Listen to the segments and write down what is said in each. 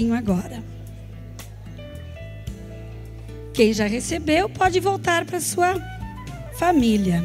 agora. Quem já recebeu pode voltar para sua família.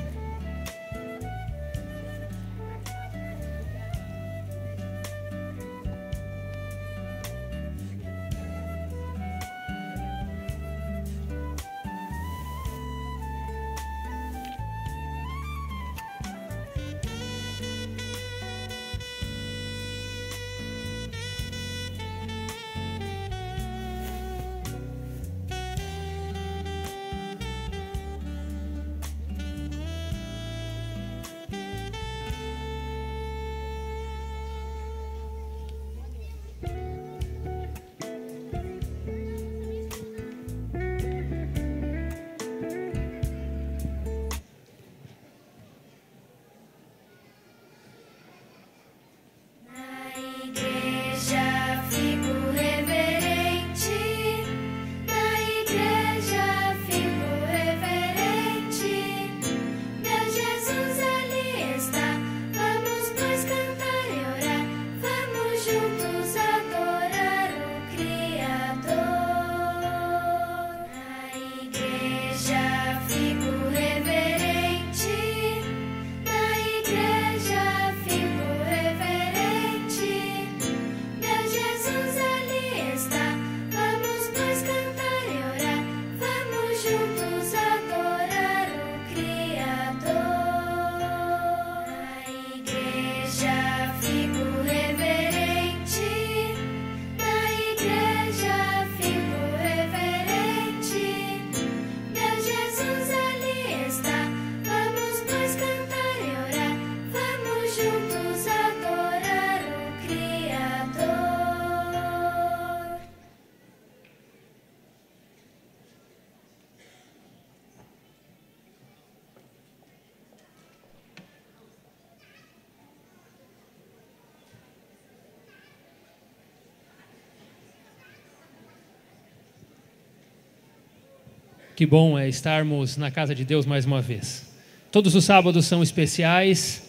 Que bom é estarmos na casa de Deus mais uma vez. Todos os sábados são especiais,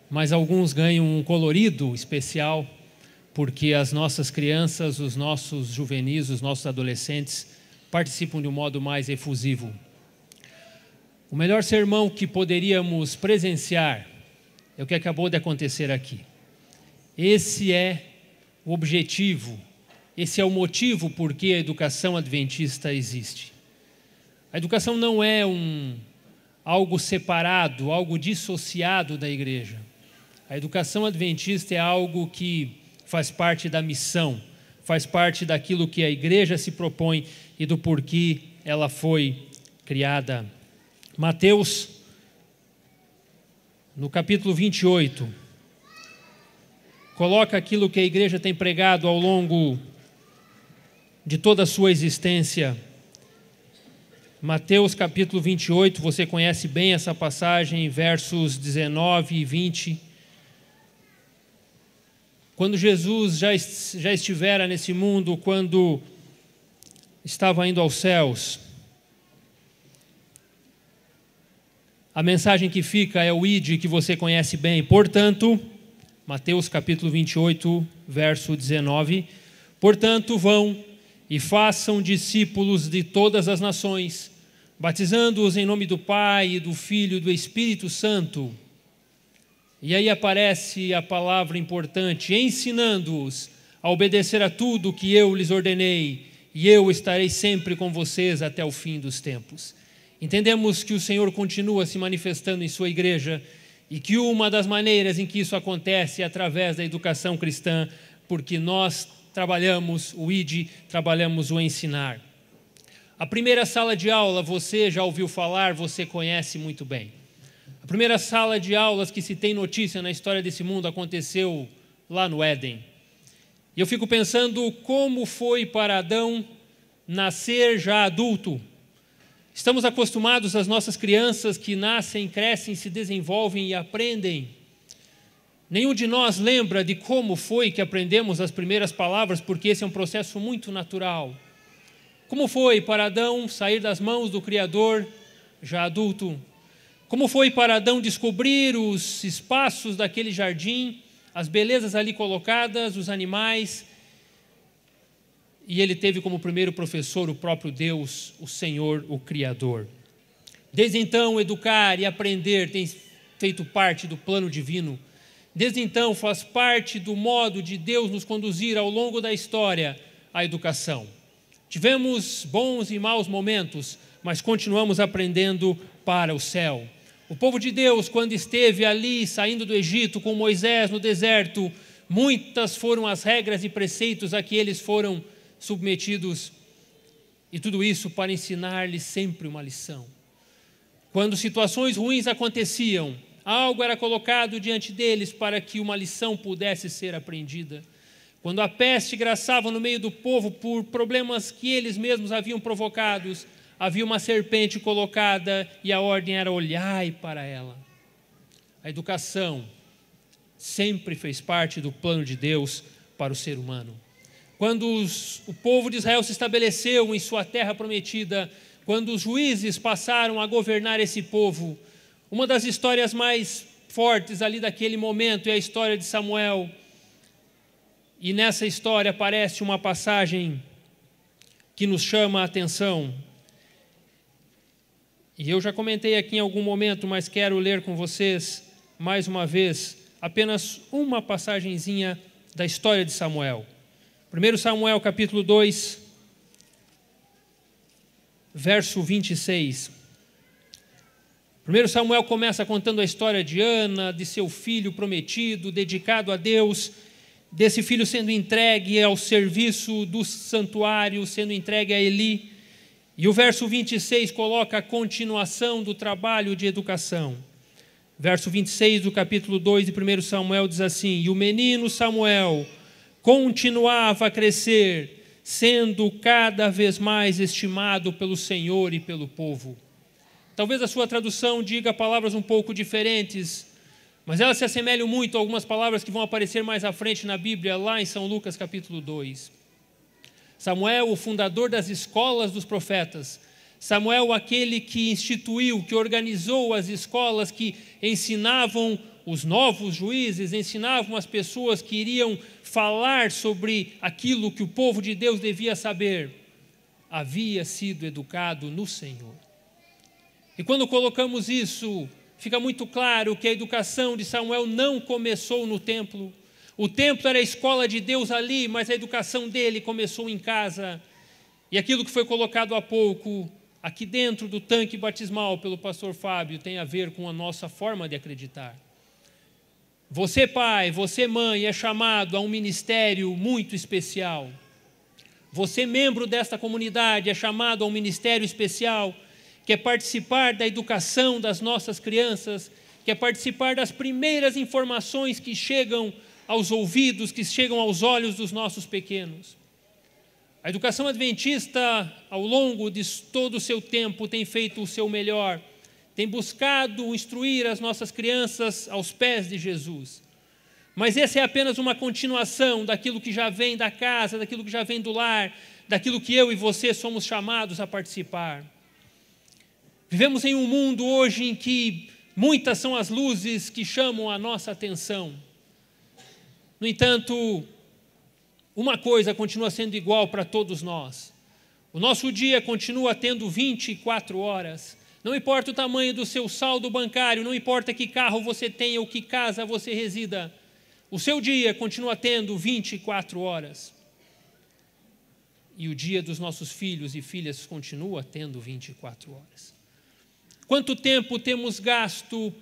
mas alguns ganham um colorido especial, porque as nossas crianças, os nossos juvenis, os nossos adolescentes participam de um modo mais efusivo. O melhor sermão que poderíamos presenciar é o que acabou de acontecer aqui. Esse é o objetivo, esse é o motivo por que a educação adventista existe. A educação não é algo separado, algo dissociado da igreja. A educação adventista é algo que faz parte da missão, faz parte daquilo que a igreja se propõe e do porquê ela foi criada. Mateus, no capítulo 28, coloca aquilo que a igreja tem pregado ao longo de toda a sua existência. Mateus capítulo 28, você conhece bem essa passagem, versos 19 e 20. Quando Jesus já estivera nesse mundo, quando estava indo aos céus, a mensagem que fica é o ide, que você conhece bem. Portanto, Mateus capítulo 28, verso 19. Portanto, vão e façam discípulos de todas as nações, batizando-os em nome do Pai, e do Filho e do Espírito Santo. E aí aparece a palavra importante, ensinando-os a obedecer a tudo que eu lhes ordenei, e eu estarei sempre com vocês até o fim dos tempos. Entendemos que o Senhor continua se manifestando em sua igreja, e que uma das maneiras em que isso acontece é através da educação cristã, porque nós trabalhamos o ide, trabalhamos o ensinar. A primeira sala de aula, você já ouviu falar, você conhece muito bem. A primeira sala de aulas que se tem notícia na história desse mundo aconteceu lá no Éden. E eu fico pensando como foi para Adão nascer já adulto. Estamos acostumados às nossas crianças que nascem, crescem, se desenvolvem e aprendem. Nenhum de nós lembra de como foi que aprendemos as primeiras palavras, porque esse é um processo muito natural. Como foi para Adão sair das mãos do Criador, já adulto? Como foi para Adão descobrir os espaços daquele jardim, as belezas ali colocadas, os animais? e ele teve como primeiro professor o próprio Deus, o Senhor, o Criador. Desde então, educar e aprender tem feito parte do plano divino. Desde então, faz parte do modo de Deus nos conduzir ao longo da história, a educação. Tivemos bons e maus momentos, mas continuamos aprendendo para o céu. O povo de Deus, quando esteve ali, saindo do Egito com Moisés no deserto, muitas foram as regras e preceitos a que eles foram submetidos, e tudo isso para ensinar-lhes sempre uma lição. Quando situações ruins aconteciam, algo era colocado diante deles para que uma lição pudesse ser aprendida. Quando a peste graçava no meio do povo por problemas que eles mesmos haviam provocados, havia uma serpente colocada e a ordem era olhai para ela. A educação sempre fez parte do plano de Deus para o ser humano. Quando o povo de Israel se estabeleceu em sua terra prometida, quando os juízes passaram a governar esse povo, uma das histórias mais fortes ali daquele momento é a história de Samuel. E nessa história aparece uma passagem que nos chama a atenção. E eu já comentei aqui em algum momento, mas quero ler com vocês mais uma vez apenas uma passagenzinha da história de Samuel. 1 Samuel capítulo 2, verso 26. 1 Samuel começa contando a história de Ana, de seu filho prometido, dedicado a Deus, desse filho sendo entregue ao serviço do santuário, sendo entregue a Eli. E o verso 26 coloca a continuação do trabalho de educação. Verso 26 do capítulo 2 de 1 Samuel diz assim: e o menino Samuel continuava a crescer, sendo cada vez mais estimado pelo Senhor e pelo povo. Talvez a sua tradução diga palavras um pouco diferentes, mas elas se assemelham muito a algumas palavras que vão aparecer mais à frente na Bíblia, lá em São Lucas capítulo 2. Samuel, o fundador das escolas dos profetas. Samuel, aquele que instituiu, que organizou as escolas que ensinavam os novos juízes, ensinavam as pessoas que iriam falar sobre aquilo que o povo de Deus devia saber, havia sido educado no Senhor. E quando colocamos isso, fica muito claro que a educação de Samuel não começou no templo. O templo era a escola de Deus ali, mas a educação dele começou em casa. E aquilo que foi colocado há pouco, aqui dentro do tanque batismal pelo pastor Fábio, tem a ver com a nossa forma de acreditar. Você, pai, você, mãe, é chamado a um ministério muito especial. Você, membro desta comunidade, é chamado a um ministério especial, que é participar da educação das nossas crianças, que é participar das primeiras informações que chegam aos ouvidos, que chegam aos olhos dos nossos pequenos. A educação adventista, ao longo de todo o seu tempo, tem feito o seu melhor, tem buscado instruir as nossas crianças aos pés de Jesus. Mas essa é apenas uma continuação daquilo que já vem da casa, daquilo que já vem do lar, daquilo que eu e você somos chamados a participar. Vivemos em um mundo hoje em que muitas são as luzes que chamam a nossa atenção. No entanto, uma coisa continua sendo igual para todos nós. O nosso dia continua tendo 24 horas. Não importa o tamanho do seu saldo bancário, não importa que carro você tenha ou que casa você resida, o seu dia continua tendo 24 horas. E o dia dos nossos filhos e filhas continua tendo 24 horas. Quanto tempo temos gasto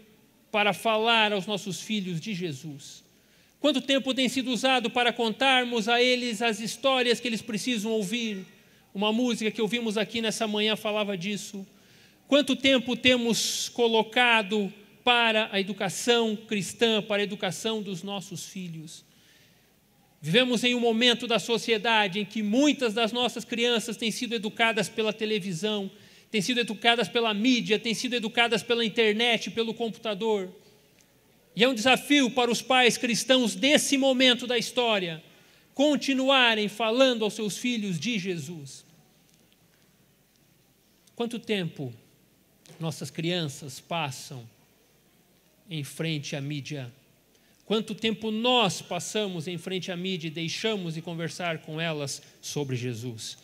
para falar aos nossos filhos de Jesus? Quanto tempo tem sido usado para contarmos a eles as histórias que eles precisam ouvir? Uma música que ouvimos aqui nessa manhã falava disso. Quanto tempo temos colocado para a educação cristã, para a educação dos nossos filhos? Vivemos em um momento da sociedade em que muitas das nossas crianças têm sido educadas pela televisão, têm sido educadas pela mídia, têm sido educadas pela internet, pelo computador. E é um desafio para os pais cristãos desse momento da história continuarem falando aos seus filhos de Jesus. Quanto tempo nossas crianças passam em frente à mídia? Quanto tempo nós passamos em frente à mídia e deixamos de conversar com elas sobre Jesus?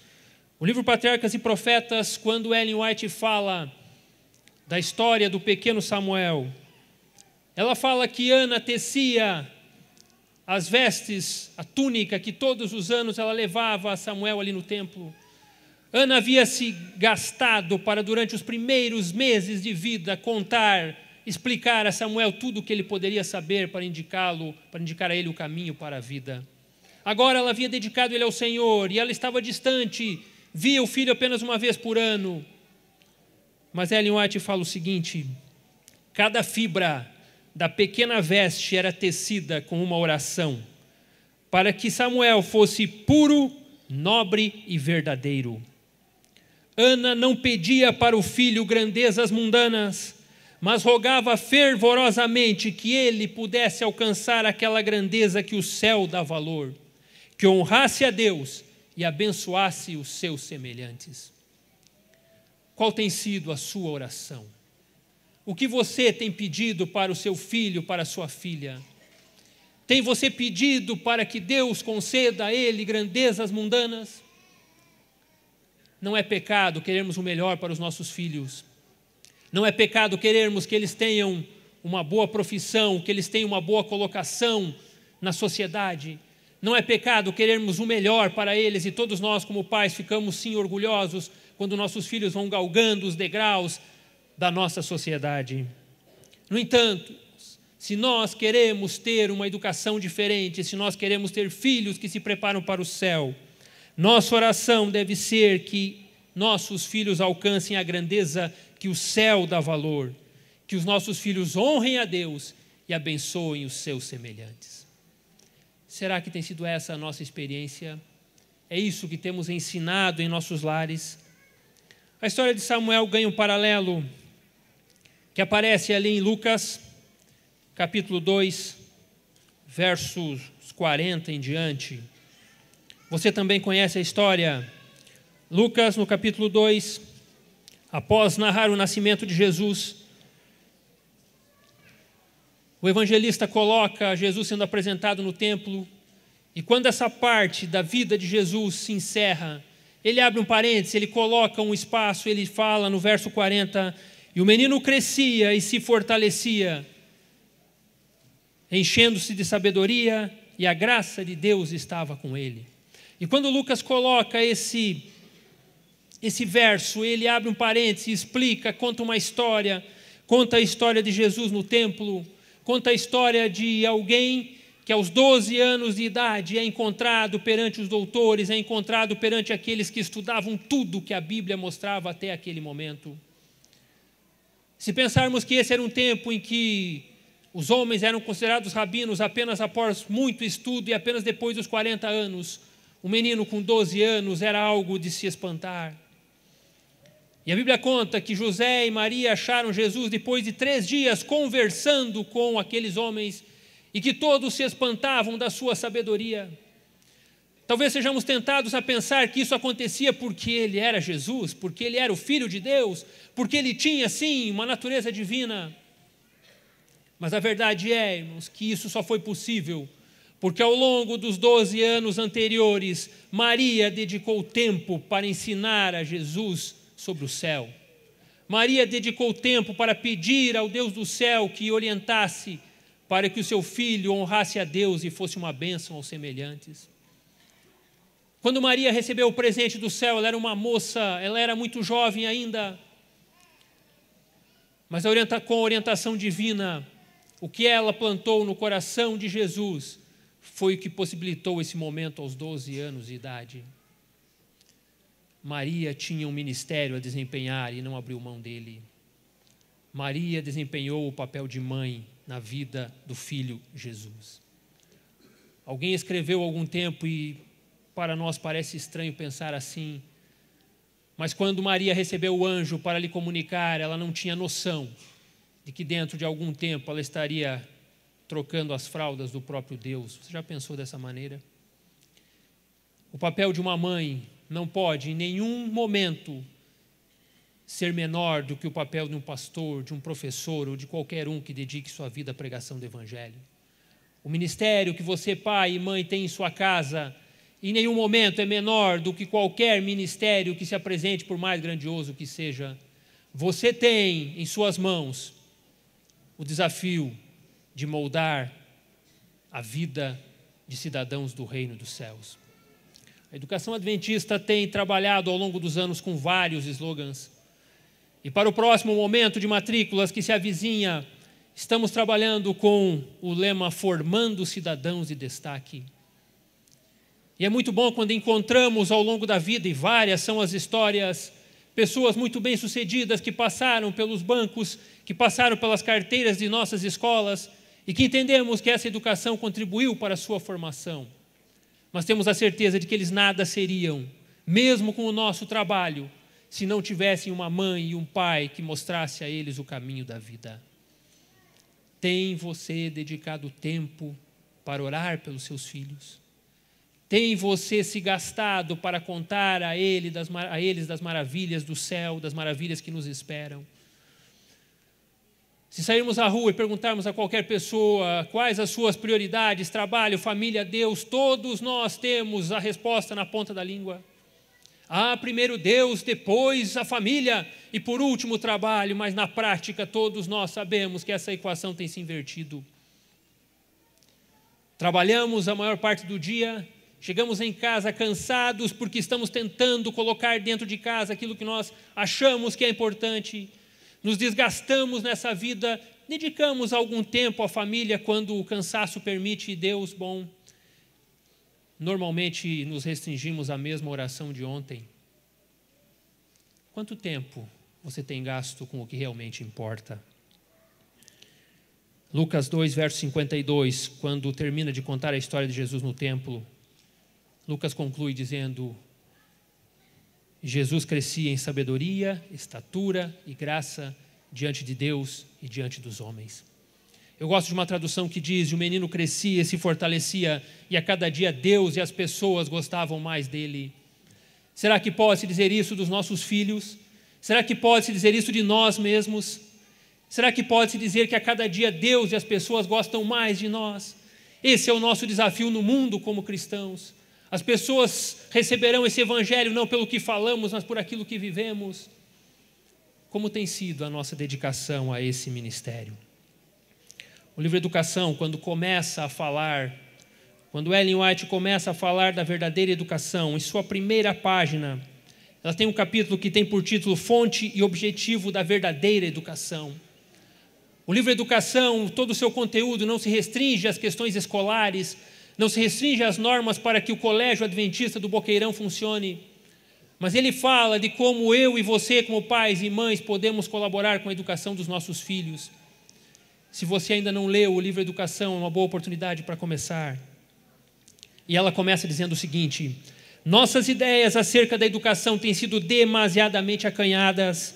O livro Patriarcas e Profetas, quando Ellen White fala da história do pequeno Samuel, ela fala que Ana tecia as vestes, a túnica que todos os anos ela levava a Samuel ali no templo. Ana havia se gastado para, durante os primeiros meses de vida, explicar a Samuel tudo o que ele poderia saber para indicar a ele o caminho para a vida. Agora ela havia dedicado ele ao Senhor e ela estava distante, via o filho apenas uma vez por ano. Mas Ellen White fala o seguinte: cada fibra da pequena veste era tecida com uma oração, para que Samuel fosse puro, nobre e verdadeiro. Ana não pedia para o filho grandezas mundanas, mas rogava fervorosamente que ele pudesse alcançar aquela grandeza que o céu dá valor, que honrasse a Deus e abençoasse os seus semelhantes. Qual tem sido a sua oração? O que você tem pedido para o seu filho, para a sua filha? Tem você pedido para que Deus conceda a ele grandezas mundanas? Não é pecado querermos o melhor para os nossos filhos. Não é pecado querermos que eles tenham uma boa profissão, que eles tenham uma boa colocação na sociedade. Não é pecado querermos o melhor para eles, e todos nós como pais ficamos sim orgulhosos quando nossos filhos vão galgando os degraus da nossa sociedade. No entanto, se nós queremos ter uma educação diferente, se nós queremos ter filhos que se preparam para o céu, nossa oração deve ser que nossos filhos alcancem a grandeza que o céu dá valor, que os nossos filhos honrem a Deus e abençoem os seus semelhantes. Será que tem sido essa a nossa experiência? É isso que temos ensinado em nossos lares? A história de Samuel ganha um paralelo que aparece ali em Lucas, capítulo 2, versos 40 em diante. Você também conhece a história. Lucas, no capítulo 2, após narrar o nascimento de Jesus, o evangelista coloca Jesus sendo apresentado no templo, e quando essa parte da vida de Jesus se encerra, ele abre um parênteses, ele coloca um espaço, ele fala no verso 40, e o menino crescia e se fortalecia, enchendo-se de sabedoria, e a graça de Deus estava com ele. E quando Lucas coloca esse verso, ele abre um parênteses, explica, conta uma história, conta a história de Jesus no templo, conta a história de alguém que aos 12 anos de idade é encontrado perante os doutores, é encontrado perante aqueles que estudavam tudo que a Bíblia mostrava até aquele momento. Se pensarmos que esse era um tempo em que os homens eram considerados rabinos apenas após muito estudo e apenas depois dos 40 anos, um menino com 12 anos era algo de se espantar. E a Bíblia conta que José e Maria acharam Jesus depois de 3 dias conversando com aqueles homens e que todos se espantavam da sua sabedoria. Talvez sejamos tentados a pensar que isso acontecia porque ele era Jesus, porque ele era o Filho de Deus, porque ele tinha, sim, uma natureza divina. Mas a verdade é, irmãos, que isso só foi possível porque ao longo dos 12 anos anteriores, Maria dedicou tempo para ensinar a Jesus sobre o céu. Maria dedicou tempo para pedir ao Deus do céu que orientasse para que o seu filho honrasse a Deus e fosse uma bênção aos semelhantes. Quando Maria recebeu o presente do céu, ela era uma moça, ela era muito jovem ainda, mas com a orientação divina, o que ela plantou no coração de Jesus foi o que possibilitou esse momento aos 12 anos de idade. Maria tinha um ministério a desempenhar e não abriu mão dele. Maria desempenhou o papel de mãe na vida do filho Jesus. Alguém escreveu há algum tempo, e para nós parece estranho pensar assim, mas quando Maria recebeu o anjo para lhe comunicar, ela não tinha noção de que dentro de algum tempo ela estaria trocando as fraldas do próprio Deus. Você já pensou dessa maneira? O papel de uma mãe não pode em nenhum momento ser menor do que o papel de um pastor, de um professor ou de qualquer um que dedique sua vida à pregação do Evangelho. O ministério que você, pai e mãe, tem em sua casa, em nenhum momento é menor do que qualquer ministério que se apresente, por mais grandioso que seja. Você tem em suas mãos o desafio de moldar a vida de cidadãos do reino dos céus. A educação adventista tem trabalhado ao longo dos anos com vários slogans. E para o próximo momento de matrículas que se avizinha, estamos trabalhando com o lema Formando Cidadãos de Destaque. E é muito bom quando encontramos ao longo da vida, e várias são as histórias, pessoas muito bem-sucedidas que passaram pelos bancos, que passaram pelas carteiras de nossas escolas e que entendemos que essa educação contribuiu para a sua formação. Mas temos a certeza de que eles nada seriam, mesmo com o nosso trabalho, se não tivessem uma mãe e um pai que mostrasse a eles o caminho da vida. Tem você dedicado tempo para orar pelos seus filhos? Tem você se gastado para contar a eles das maravilhas do céu, das maravilhas que nos esperam? Se sairmos à rua e perguntarmos a qualquer pessoa quais as suas prioridades, trabalho, família, Deus, todos nós temos a resposta na ponta da língua. Primeiro Deus, depois a família e por último o trabalho, mas na prática todos nós sabemos que essa equação tem se invertido. Trabalhamos a maior parte do dia, chegamos em casa cansados porque estamos tentando colocar dentro de casa aquilo que nós achamos que é importante. Nos desgastamos nessa vida, dedicamos algum tempo à família quando o cansaço permite, Deus bom. Normalmente nos restringimos à mesma oração de ontem. Quanto tempo você tem gasto com o que realmente importa? Lucas 2, verso 52, quando termina de contar a história de Jesus no templo, Lucas conclui dizendo: Jesus crescia em sabedoria, estatura e graça diante de Deus e diante dos homens. Eu gosto de uma tradução que diz: o menino crescia e se fortalecia, e a cada dia Deus e as pessoas gostavam mais dele. Será que pode-se dizer isso dos nossos filhos? Será que pode-se dizer isso de nós mesmos? Será que pode-se dizer que a cada dia Deus e as pessoas gostam mais de nós? Esse é o nosso desafio no mundo como cristãos. As pessoas receberão esse evangelho não pelo que falamos, mas por aquilo que vivemos. Como tem sido a nossa dedicação a esse ministério? O livro Educação, quando Ellen White começa a falar da verdadeira educação, em sua primeira página, ela tem um capítulo que tem por título Fonte e Objetivo da Verdadeira Educação. O livro Educação, todo o seu conteúdo não se restringe às questões escolares, não se restringe às normas para que o colégio adventista do Boqueirão funcione, mas ele fala de como eu e você, como pais e mães, podemos colaborar com a educação dos nossos filhos. Se você ainda não leu o livro Educação, é uma boa oportunidade para começar. E ela começa dizendo o seguinte: nossas ideias acerca da educação têm sido demasiadamente acanhadas.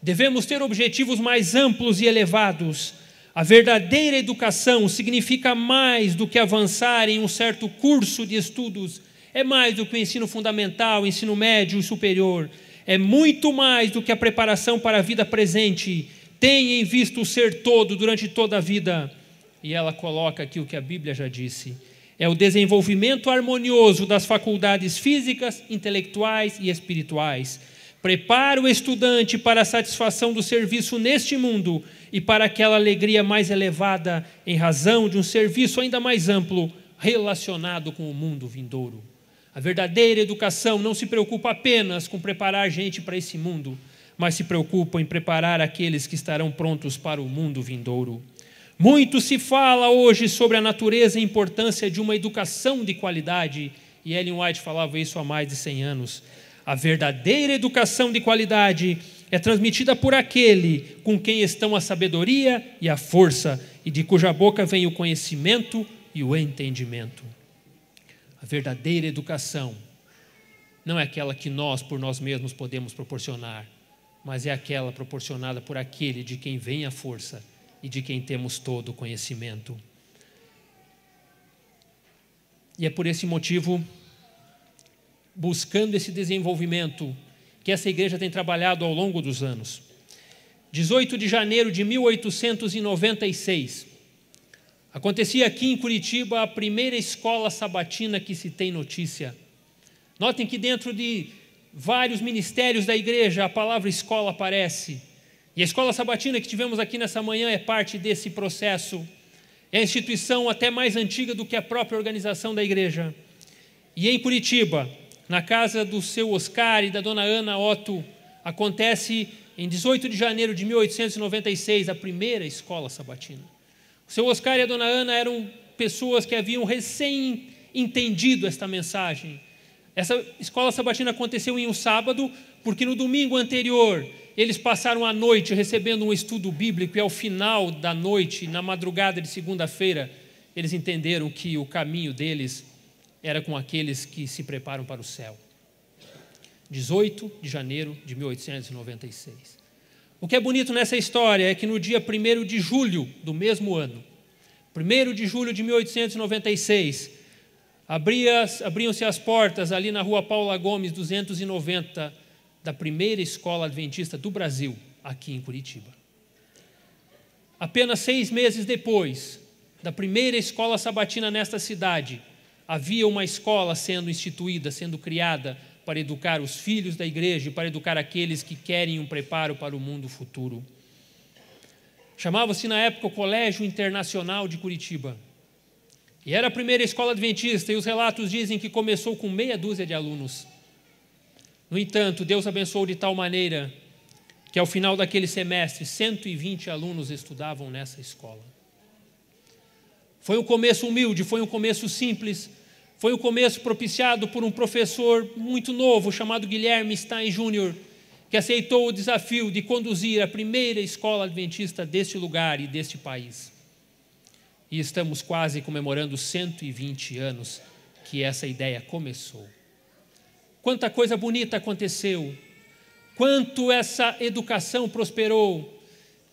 Devemos ter objetivos mais amplos e elevados. A verdadeira educação significa mais do que avançar em um certo curso de estudos. É mais do que o ensino fundamental, ensino médio e superior. É muito mais do que a preparação para a vida presente. Tenha em vista o ser todo durante toda a vida. E ela coloca aqui o que a Bíblia já disse. É o desenvolvimento harmonioso das faculdades físicas, intelectuais e espirituais. Prepara o estudante para a satisfação do serviço neste mundo e para aquela alegria mais elevada em razão de um serviço ainda mais amplo relacionado com o mundo vindouro. A verdadeira educação não se preocupa apenas com preparar gente para esse mundo, mas se preocupa em preparar aqueles que estarão prontos para o mundo vindouro. Muito se fala hoje sobre a natureza e importância de uma educação de qualidade, e Ellen White falava isso há mais de 100 anos. A verdadeira educação de qualidade é transmitida por aquele com quem estão a sabedoria e a força, e de cuja boca vem o conhecimento e o entendimento. A verdadeira educação não é aquela que nós, por nós mesmos, podemos proporcionar, mas é aquela proporcionada por aquele de quem vem a força e de quem temos todo o conhecimento. E é por esse motivo, buscando esse desenvolvimento, que essa igreja tem trabalhado ao longo dos anos. 18 de janeiro de 1896, Acontecia aqui em Curitiba a primeira escola sabatina que se tem notícia. Notem que dentro de vários ministérios da igreja a palavra escola aparece. E a escola sabatina que tivemos aqui nessa manhã é parte desse processo. É a instituição até mais antiga do que a própria organização da igreja. E em Curitiba, na casa do seu Oscar e da dona Ana Otto, acontece em 18 de janeiro de 1896 a primeira escola sabatina. O seu Oscar e a dona Ana eram pessoas que haviam recém-entendido esta mensagem. Essa escola sabatina aconteceu em um sábado, porque no domingo anterior eles passaram a noite recebendo um estudo bíblico e ao final da noite, na madrugada de segunda-feira, eles entenderam que o caminho deles era com aqueles que se preparam para o céu. 18 de janeiro de 1896. O que é bonito nessa história é que no dia 1º de julho do mesmo ano, 1º de julho de 1896, abriam-se as portas ali na rua Paula Gomes, 290, da primeira escola adventista do Brasil, aqui em Curitiba. Apenas 6 meses depois da primeira escola sabatina nesta cidade, havia uma escola sendo instituída, sendo criada para educar os filhos da igreja, para educar aqueles que querem um preparo para o mundo futuro. Chamava-se na época o Colégio Internacional de Curitiba. E era a primeira escola adventista, e os relatos dizem que começou com meia dúzia de alunos. No entanto, Deus abençoou de tal maneira que ao final daquele semestre, 120 alunos estudavam nessa escola. Foi um começo humilde, foi um começo simples, foi um começo propiciado por um professor muito novo chamado Guilherme Stein Jr., que aceitou o desafio de conduzir a primeira escola adventista deste lugar e deste país. E estamos quase comemorando 120 anos que essa ideia começou. Quanta coisa bonita aconteceu, quanto essa educação prosperou.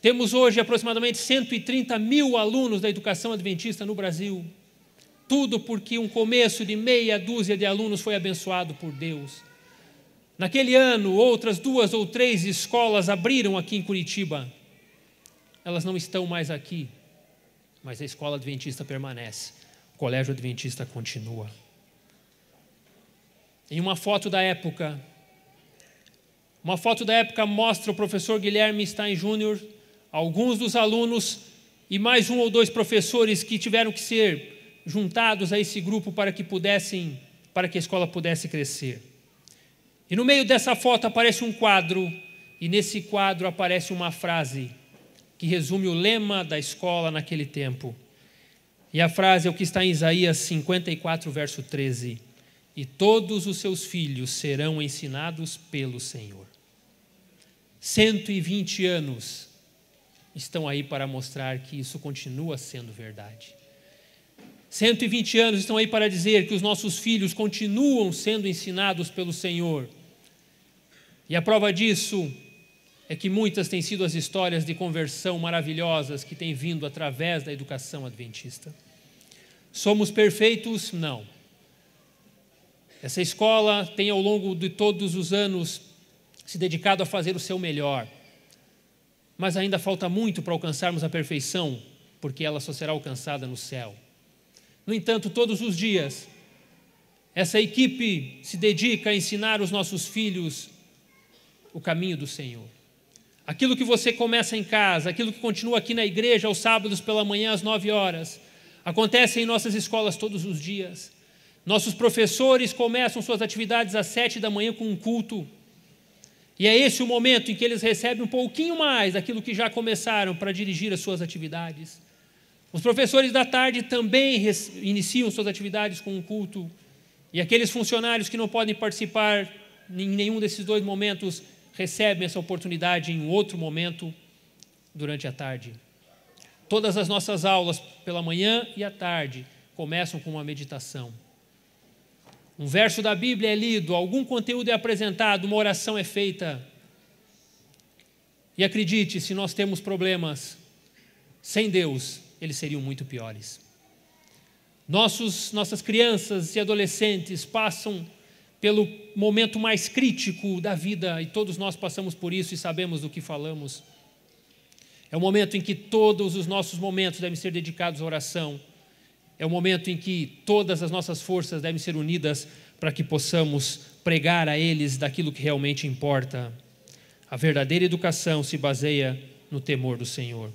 Temos hoje aproximadamente 130 mil alunos da educação adventista no Brasil. Tudo porque um começo de meia dúzia de alunos foi abençoado por Deus. Naquele ano, outras 2 ou 3 escolas abriram aqui em Curitiba. Elas não estão mais aqui, mas a escola adventista permanece. O colégio adventista continua. Em uma foto da época mostra o professor Guilherme Stein Jr., alguns dos alunos e mais 1 ou 2 professores que tiveram que ser juntados a esse grupo para que a escola pudesse crescer. E no meio dessa foto aparece um quadro, e nesse quadro aparece uma frase que resume o lema da escola naquele tempo. E a frase é o que está em Isaías 54, verso 13. E todos os seus filhos serão ensinados pelo Senhor. 120 anos estão aí para mostrar que isso continua sendo verdade. 120 anos estão aí para dizer que os nossos filhos continuam sendo ensinados pelo Senhor. E a prova disso é que muitas têm sido as histórias de conversão maravilhosas que têm vindo através da educação adventista. Somos perfeitos? Não. Essa escola tem ao longo de todos os anos se dedicado a fazer o seu melhor. Mas ainda falta muito para alcançarmos a perfeição, porque ela só será alcançada no céu. No entanto, todos os dias, essa equipe se dedica a ensinar os nossos filhos o caminho do Senhor. Aquilo que você começa em casa, aquilo que continua aqui na igreja aos sábados pela manhã às 9 horas, acontece em nossas escolas todos os dias. Nossos professores começam suas atividades às 7 da manhã com um culto. E é esse o momento em que eles recebem um pouquinho mais daquilo que já começaram para dirigir as suas atividades. Os professores da tarde também iniciam suas atividades com um culto. E aqueles funcionários que não podem participar em nenhum desses 2 momentos recebem essa oportunidade em outro momento durante a tarde. Todas as nossas aulas, pela manhã e à tarde, começam com uma meditação. Um verso da Bíblia é lido, algum conteúdo é apresentado, uma oração é feita. E acredite, se nós temos problemas sem Deus, eles seriam muito piores. Nossas crianças e adolescentes passam pelo momento mais crítico da vida, e todos nós passamos por isso e sabemos do que falamos. É o momento em que todos os nossos momentos devem ser dedicados à oração. É o momento em que todas as nossas forças devem ser unidas para que possamos pregar a eles daquilo que realmente importa. A verdadeira educação se baseia no temor do Senhor.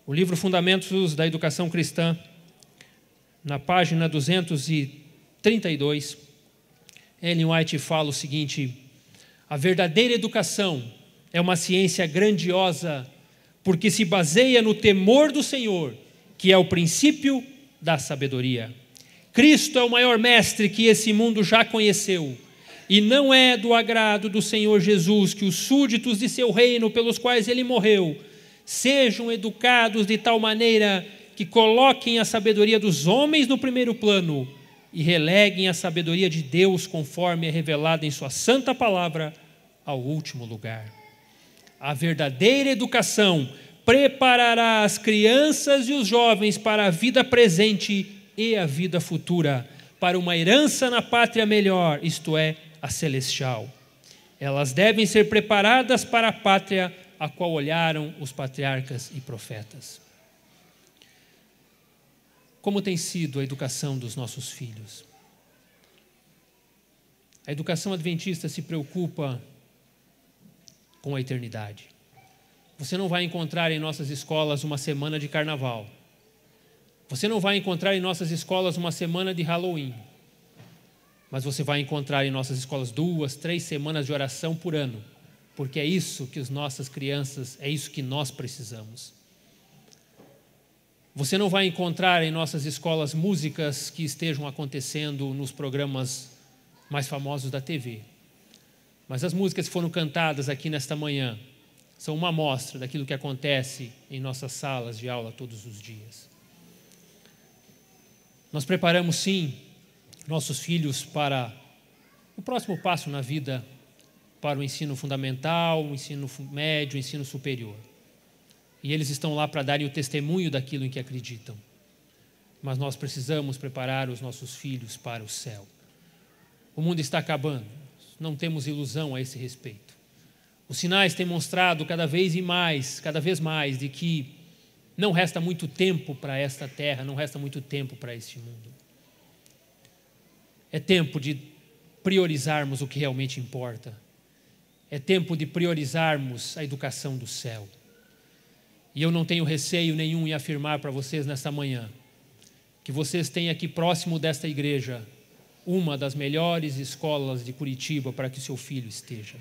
O livro Fundamentos da Educação Cristã, na página 232, Ellen White fala o seguinte: a verdadeira educação é uma ciência grandiosa porque se baseia no temor do Senhor, que é o princípio da sabedoria. Cristo é o maior mestre que esse mundo já conheceu, e não é do agrado do Senhor Jesus que os súditos de seu reino pelos quais ele morreu sejam educados de tal maneira que coloquem a sabedoria dos homens no primeiro plano e releguem a sabedoria de Deus conforme é revelada em sua santa palavra ao último lugar. A verdadeira educação preparará as crianças e os jovens para a vida presente e a vida futura, para uma herança na pátria melhor, isto é, a celestial. Elas devem ser preparadas para a pátria a qual olharam os patriarcas e profetas. Como tem sido a educação dos nossos filhos? A educação adventista se preocupa com a eternidade. Você não vai encontrar em nossas escolas uma semana de carnaval. Você não vai encontrar em nossas escolas uma semana de Halloween. Mas você vai encontrar em nossas escolas 2, 3 semanas de oração por ano. Porque é isso que as nossas crianças, é isso que nós precisamos. Você não vai encontrar em nossas escolas músicas que estejam acontecendo nos programas mais famosos da TV. Mas as músicas que foram cantadas aqui nesta manhã são uma amostra daquilo que acontece em nossas salas de aula todos os dias. Nós preparamos, sim, nossos filhos para o próximo passo na vida, para o ensino fundamental, o ensino médio, o ensino superior. E eles estão lá para darem o testemunho daquilo em que acreditam. Mas nós precisamos preparar os nossos filhos para o céu. O mundo está acabando, não temos ilusão a esse respeito. Os sinais têm mostrado cada vez mais, de que não resta muito tempo para esta terra, não resta muito tempo para este mundo. É tempo de priorizarmos o que realmente importa. É tempo de priorizarmos a educação do céu. E eu não tenho receio nenhum em afirmar para vocês nesta manhã que vocês têm aqui próximo desta igreja uma das melhores escolas de Curitiba para que o seu filho esteja.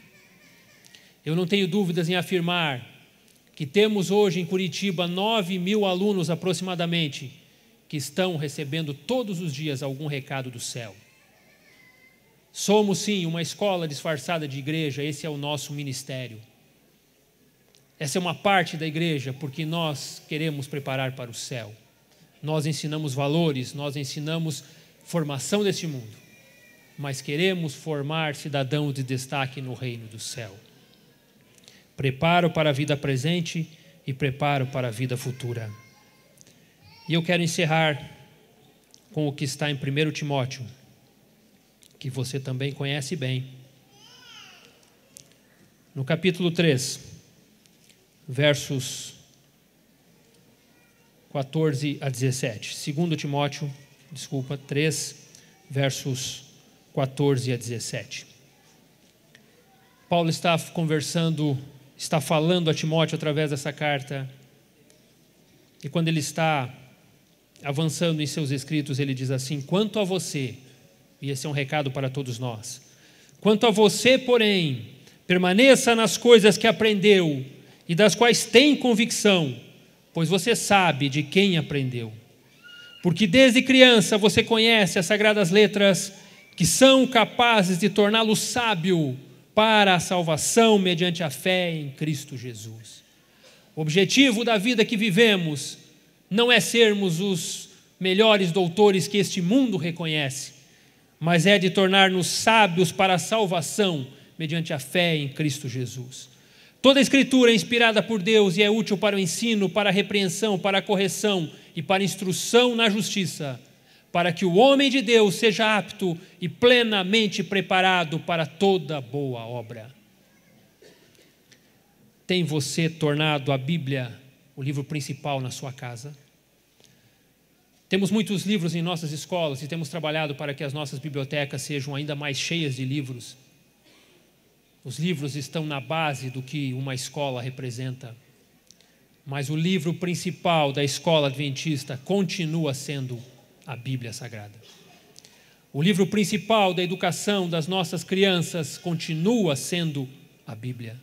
Eu não tenho dúvidas em afirmar que temos hoje em Curitiba 9.000 alunos aproximadamente que estão recebendo todos os dias algum recado do céu. Somos sim uma escola disfarçada de igreja, esse é o nosso ministério. Essa é uma parte da igreja porque nós queremos preparar para o céu. Nós ensinamos valores, nós ensinamos formação deste mundo, mas queremos formar cidadãos de destaque no reino do céu. Preparo para a vida presente e preparo para a vida futura. E eu quero encerrar com o que está em 1 Timóteo, que você também conhece bem. No capítulo 3, versos 14 a 17. 2 Timóteo, 3, versos 14 a 17. Paulo está falando a Timóteo através dessa carta, e quando ele está avançando em seus escritos, ele diz assim: quanto a você, e esse é um recado para todos nós, quanto a você, porém, permaneça nas coisas que aprendeu e das quais tem convicção, pois você sabe de quem aprendeu. Porque desde criança você conhece as sagradas letras que são capazes de torná-lo sábio para a salvação mediante a fé em Cristo Jesus. O objetivo da vida que vivemos não é sermos os melhores doutores que este mundo reconhece, mas é de tornar-nos sábios para a salvação mediante a fé em Cristo Jesus. Toda a Escritura é inspirada por Deus e é útil para o ensino, para a repreensão, para a correção e para a instrução na justiça, para que o homem de Deus seja apto e plenamente preparado para toda boa obra. Tem você tornado a Bíblia o livro principal na sua casa? Temos muitos livros em nossas escolas e temos trabalhado para que as nossas bibliotecas sejam ainda mais cheias de livros. Os livros estão na base do que uma escola representa. Mas o livro principal da escola adventista continua sendo a Bíblia Sagrada. O livro principal da educação das nossas crianças continua sendo a Bíblia.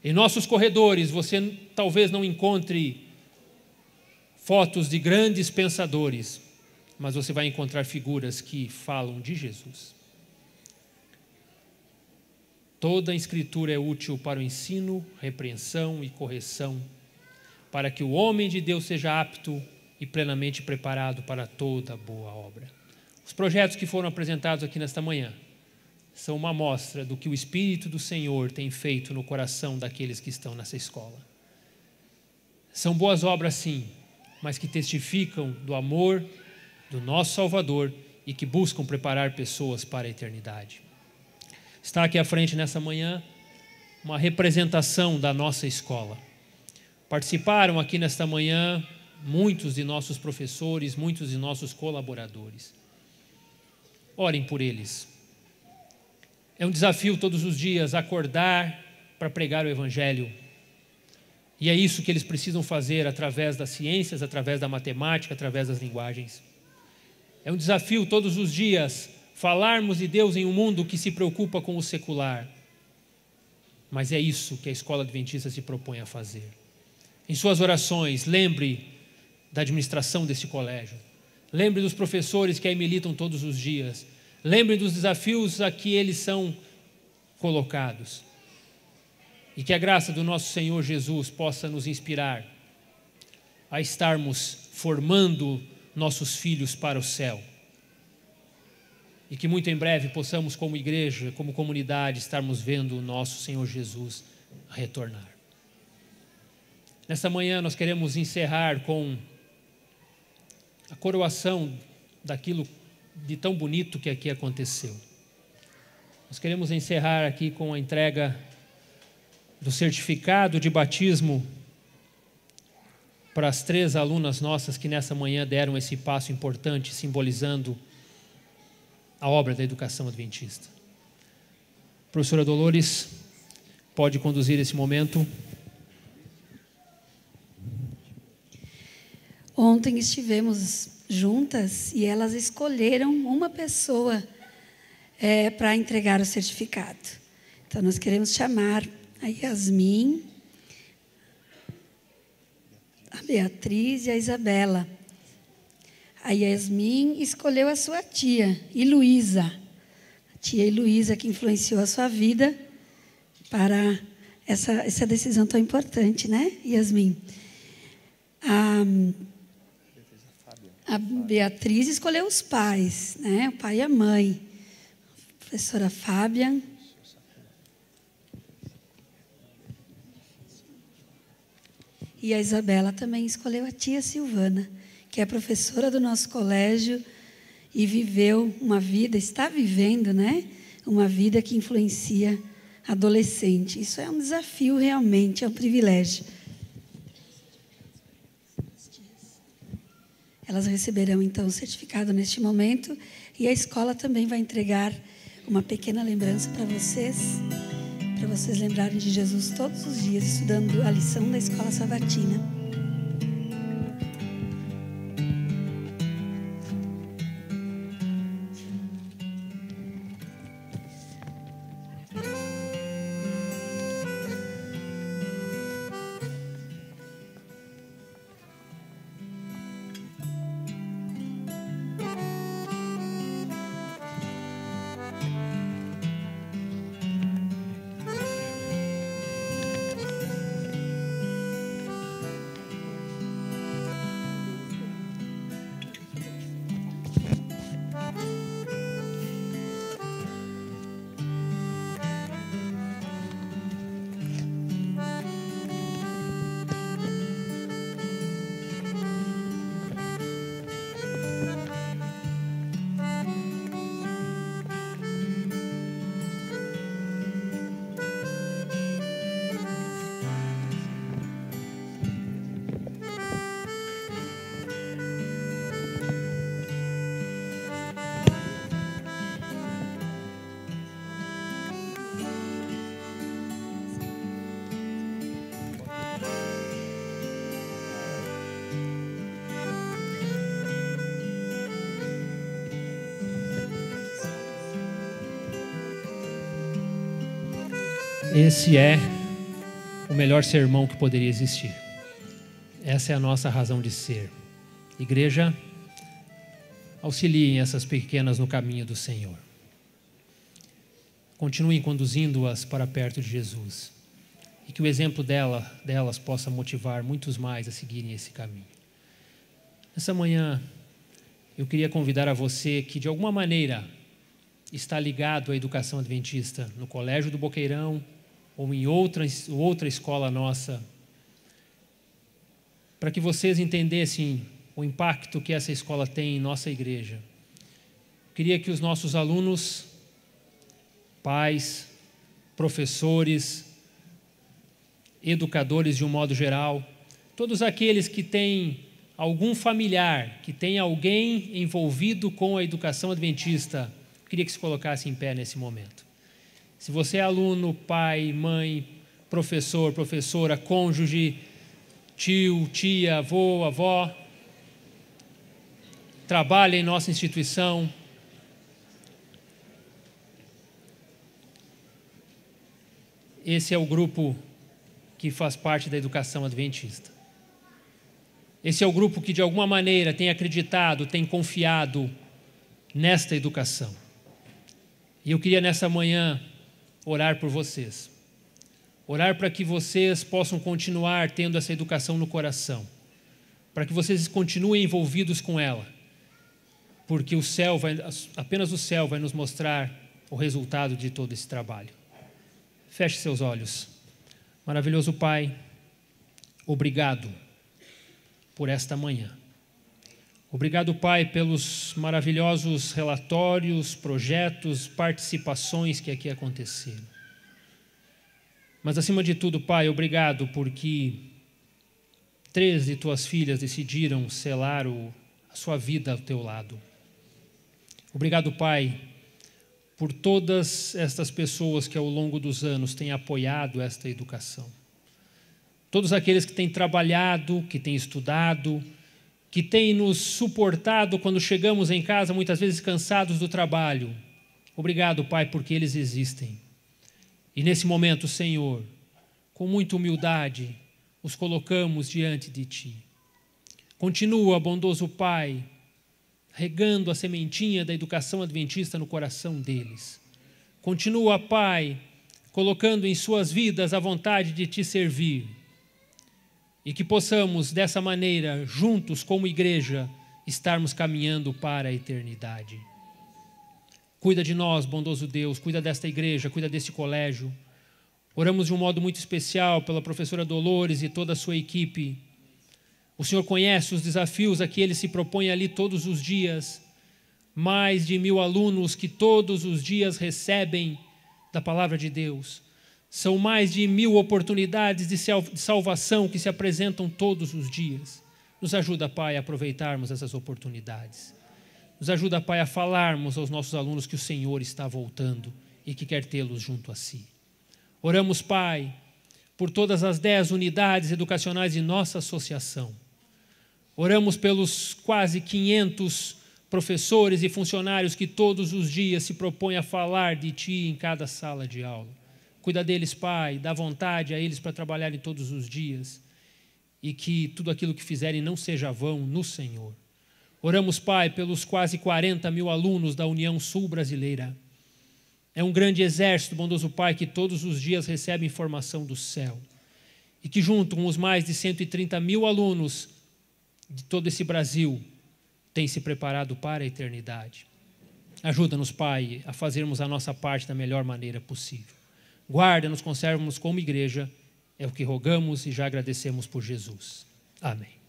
Em nossos corredores você talvez não encontre fotos de grandes pensadores, mas você vai encontrar figuras que falam de Jesus. Toda a Escritura é útil para o ensino, repreensão e correção, para que o homem de Deus seja apto e plenamente preparado para toda boa obra. Os projetos que foram apresentados aqui nesta manhã são uma amostra do que o Espírito do Senhor tem feito no coração daqueles que estão nessa escola. São boas obras, sim, mas que testificam do amor do nosso Salvador e que buscam preparar pessoas para a eternidade. Está aqui à frente nessa manhã uma representação da nossa escola. Participaram aqui nesta manhã muitos de nossos professores, muitos de nossos colaboradores. Orem por eles. É um desafio todos os dias acordar para pregar o Evangelho. E é isso que eles precisam fazer através das ciências, através da matemática, através das linguagens. É um desafio todos os dias falarmos de Deus em um mundo que se preocupa com o secular. Mas é isso que a escola adventista se propõe a fazer. Em suas orações, lembre da administração deste colégio. Lembre dos professores que aí militam todos os dias. Lembre dos desafios a que eles são colocados. E que a graça do nosso Senhor Jesus possa nos inspirar a estarmos formando nossos filhos para o céu. E que muito em breve possamos, como igreja, como comunidade, estarmos vendo o nosso Senhor Jesus retornar. Nesta manhã nós queremos encerrar com a coroação daquilo de tão bonito que aqui aconteceu. Nós queremos encerrar aqui com a entrega do certificado de batismo para as 3 alunas nossas que nessa manhã deram esse passo importante, simbolizando a obra da educação adventista. Professora Dolores, pode conduzir esse momento. Ontem estivemos juntas e elas escolheram uma pessoa para entregar o certificado. Então nós queremos chamar a Yasmin, a Beatriz e a Isabela. A Yasmin escolheu a sua tia, Heloísa. A tia Heloísa que influenciou a sua vida para essa decisão tão importante, né, Yasmin? A Beatriz escolheu os pais, né, o pai e a mãe. A professora Fábia. E a Isabela também escolheu a tia Silvana, que é professora do nosso colégio e viveu uma vida, está vivendo, né? Uma vida que influencia adolescente. Isso é um desafio realmente, é um privilégio. Elas receberão então o certificado neste momento e a escola também vai entregar uma pequena lembrança para vocês lembrarem de Jesus todos os dias, estudando a lição da escola sabatina. Esse é o melhor sermão que poderia existir. Essa é a nossa razão de ser. Igreja, auxiliem essas pequenas no caminho do Senhor. Continuem conduzindo-as para perto de Jesus. E que o exemplo delas possa motivar muitos mais a seguirem esse caminho. Nessa manhã, eu queria convidar a você que de alguma maneira está ligado à educação adventista, no Colégio do Boqueirão ou em outra escola nossa, para que vocês entendessem o impacto que essa escola tem em nossa igreja. Eu queria que os nossos alunos, pais, professores, educadores de um modo geral, todos aqueles que têm algum familiar, que tem alguém envolvido com a educação adventista, queria que se colocasse em pé nesse momento. Se você é aluno, pai, mãe, professor, professora, cônjuge, tio, tia, avô, avó, trabalha em nossa instituição, esse é o grupo que faz parte da educação adventista. Esse é o grupo que de alguma maneira tem acreditado, tem confiado nesta educação. E eu queria nessa manhã orar por vocês. Orar para que vocês possam continuar tendo essa educação no coração. Para que vocês continuem envolvidos com ela. Porque apenas o céu vai nos mostrar o resultado de todo esse trabalho. Feche seus olhos. Maravilhoso Pai, obrigado por esta manhã. Obrigado, Pai, pelos maravilhosos relatórios, projetos, participações que aqui aconteceram. Mas, acima de tudo, Pai, obrigado porque 3 de tuas filhas decidiram selar a sua vida ao teu lado. Obrigado, Pai, por todas estas pessoas que ao longo dos anos têm apoiado esta educação. Todos aqueles que têm trabalhado, que têm estudado, que têm nos suportado quando chegamos em casa, muitas vezes cansados do trabalho. Obrigado, Pai, porque eles existem. E nesse momento, Senhor, com muita humildade, os colocamos diante de Ti. Continua, bondoso Pai, regando a sementinha da educação adventista no coração deles. Continua, Pai, colocando em suas vidas a vontade de Te servir. E que possamos, dessa maneira, juntos como igreja, estarmos caminhando para a eternidade. Cuida de nós, bondoso Deus, cuida desta igreja, cuida deste colégio. Oramos de um modo muito especial pela professora Dolores e toda a sua equipe. O Senhor conhece os desafios a que Ele se propõe ali todos os dias. Mais de 1000 alunos que todos os dias recebem da palavra de Deus. São mais de 1000 oportunidades de salvação que se apresentam todos os dias. Nos ajuda, Pai, a aproveitarmos essas oportunidades. Nos ajuda, Pai, a falarmos aos nossos alunos que o Senhor está voltando e que quer tê-los junto a si. Oramos, Pai, por todas as 10 unidades educacionais de nossa associação. Oramos pelos quase 500 professores e funcionários que todos os dias se propõem a falar de Ti em cada sala de aula. Cuida deles, Pai, dá vontade a eles para trabalharem todos os dias e que tudo aquilo que fizerem não seja vão no Senhor. Oramos, Pai, pelos quase 40.000 alunos da União Sul Brasileira. É um grande exército, bondoso Pai, que todos os dias recebe informação do céu e que junto com os mais de 130.000 alunos de todo esse Brasil tem se preparado para a eternidade. Ajuda-nos, Pai, a fazermos a nossa parte da melhor maneira possível. Guarda-nos, conserva-nos como igreja, é o que rogamos e já agradecemos por Jesus. Amém.